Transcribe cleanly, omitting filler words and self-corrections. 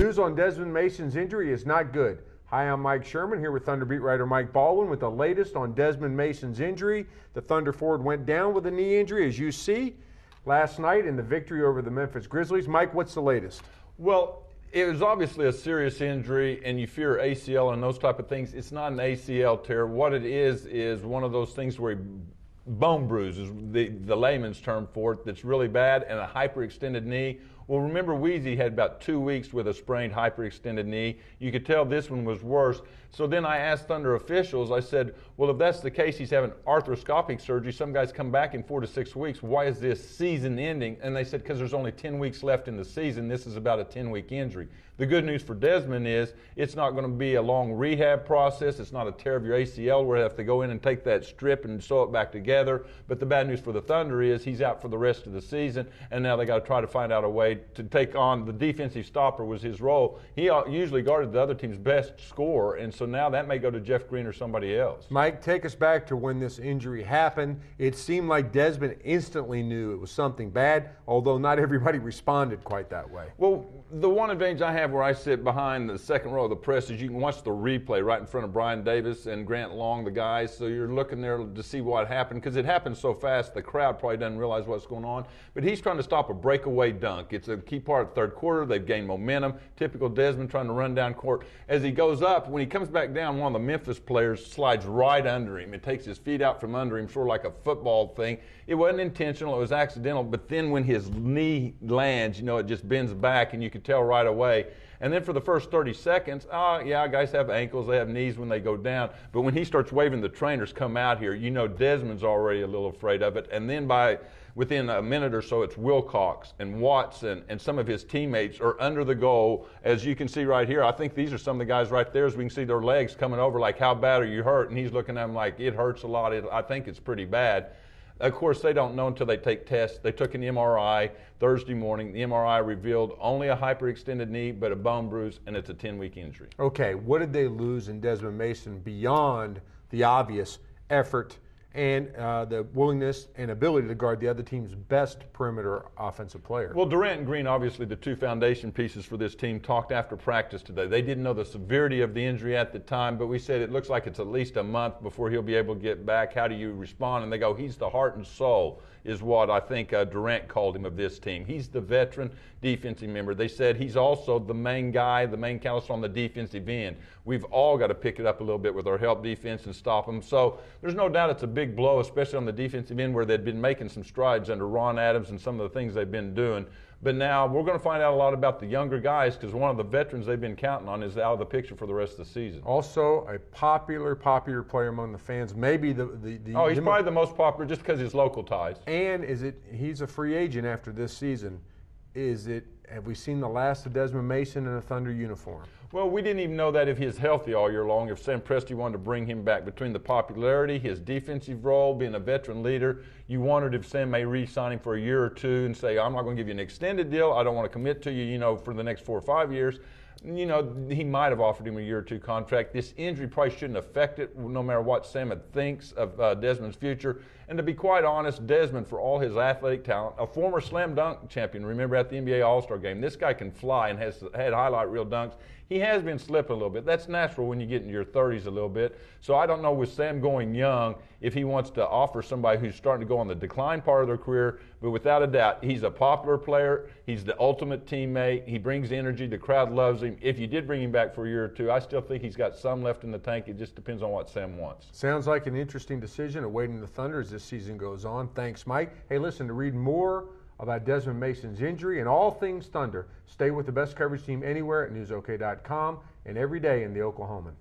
news on Desmond Mason's injury is not good. Hi, I'm Mike Sherman here with Thunder beat writer Mike Baldwin with the latest on Desmond Mason's injury. The Thunder forward went down with a knee injury, as you see, last night in the victory over the Memphis Grizzlies. Mike, what's the latest? Well, it was obviously a serious injury, and you fear ACL and those type of things. It's not an ACL tear. What it is one of those things where bone bruise is the layman's term for it, that's really bad, and a hyperextended knee. Well, remember, Weezy had about 2 weeks with a sprained hyperextended knee. You could tell this one was worse. So then I asked Thunder officials, I said, well, if that's the case, he's having arthroscopic surgery. Some guys come back in 4 to 6 weeks. Why is this season ending? And they said, because there's only 10 weeks left in the season. This is about a 10-week injury. The good news for Desmond is it's not going to be a long rehab process. It's not a tear of your ACL where they have to go in and take that strip and sew it back together. But the bad news for the Thunder is he's out for the rest of the season, and now they got to try to find out a way to take on the defensive stopper was his role. He usually guarded the other team's best scorer, and so now that may go to Jeff Green or somebody else. Mike, take us back to when this injury happened. It seemed like Desmond instantly knew it was something bad, although not everybody responded quite that way. Well, the one advantage I have where I sit behind the second row of the press is you can watch the replay right in front of Brian Davis and Grant Long, the guys, so you're looking there to see what happened, because it happened so fast the crowd probably doesn't realize what's going on. But he's trying to stop a breakaway dunk. It's a key part of the third quarter. They've gained momentum. Typical Desmond trying to run down court. As he goes up, when he comes back down, one of the Memphis players slides right under him. It takes his feet out from under him, sort of like a football thing. It wasn't intentional. It was accidental. But then when his knee lands, it just bends back, and you could tell right away. And then for the first 30 seconds, yeah, guys have ankles, they have knees when they go down. But when he starts waving the trainers, come out here, Desmond's already a little afraid of it. And then within a minute or so, it's Wilcox and Watson and some of his teammates are under the goal. As you can see right here, I think these are some of the guys right there, as we can see their legs coming over like, how bad are you hurt? And he's looking at them like, it hurts a lot. I think it's pretty bad. Of course, they don't know until they take tests. They took an MRI Thursday morning. The MRI revealed only a hyperextended knee, but a bone bruise, and it's a 10-week injury. Okay, what did they lose in Desmond Mason beyond the obvious effort and the willingness and ability to guard the other team's best perimeter offensive player? Well, Durant and Green, obviously the two foundation pieces for this team, talked after practice today. They didn't know the severity of the injury at the time, but we said it looks like it's at least a month before he'll be able to get back. How do you respond? And they go, he's the heart and soul, is what I think Durant called him of this team. He's the veteran defensive member. They said he's also the main guy, the main callus on the defensive end. We've all got to pick it up a little bit with our help defense and stop them. So there's no doubt it's a big blow, especially on the defensive end where they'd been making some strides under Ron Adams and some of the things they've been doing. But now we're going to find out a lot about the younger guys, because one of the veterans they've been counting on is out of the picture for the rest of the season. Also a popular player among the fans. Maybe he's probably the most popular just because his local ties. And he's a free agent after this season. Have we seen the last of Desmond Mason in a Thunder uniform? Well, we didn't even know that if he's healthy all year long, if Sam Presti wanted to bring him back. Between the popularity, his defensive role, being a veteran leader, you wondered if Sam may re-sign him for a year or two and say, I'm not going to give you an extended deal. I don't want to commit to you, for the next 4 or 5 years. He might have offered him a year or two contract. This injury probably shouldn't affect it, no matter what Sam thinks of Desmond's future. And to be quite honest, Desmond, for all his athletic talent, a former slam dunk champion, remember at the NBA All-Star game, this guy can fly and has had highlight reel dunks. He has been slipping a little bit. That's natural when you get into your 30s a little bit. So I don't know with Sam going young if he wants to offer somebody who's starting to go on the decline part of their career, but without a doubt, he's a popular player. He's the ultimate teammate. He brings energy. The crowd loves him. If you did bring him back for a year or two, I still think he's got some left in the tank. It just depends on what Sam wants. Sounds like an interesting decision awaiting the Thunder as this season goes on. Thanks, Mike. Hey, listen, to read more about Desmond Mason's injury and all things Thunder, stay with the best coverage team anywhere at newsok.com and every day in the Oklahoman.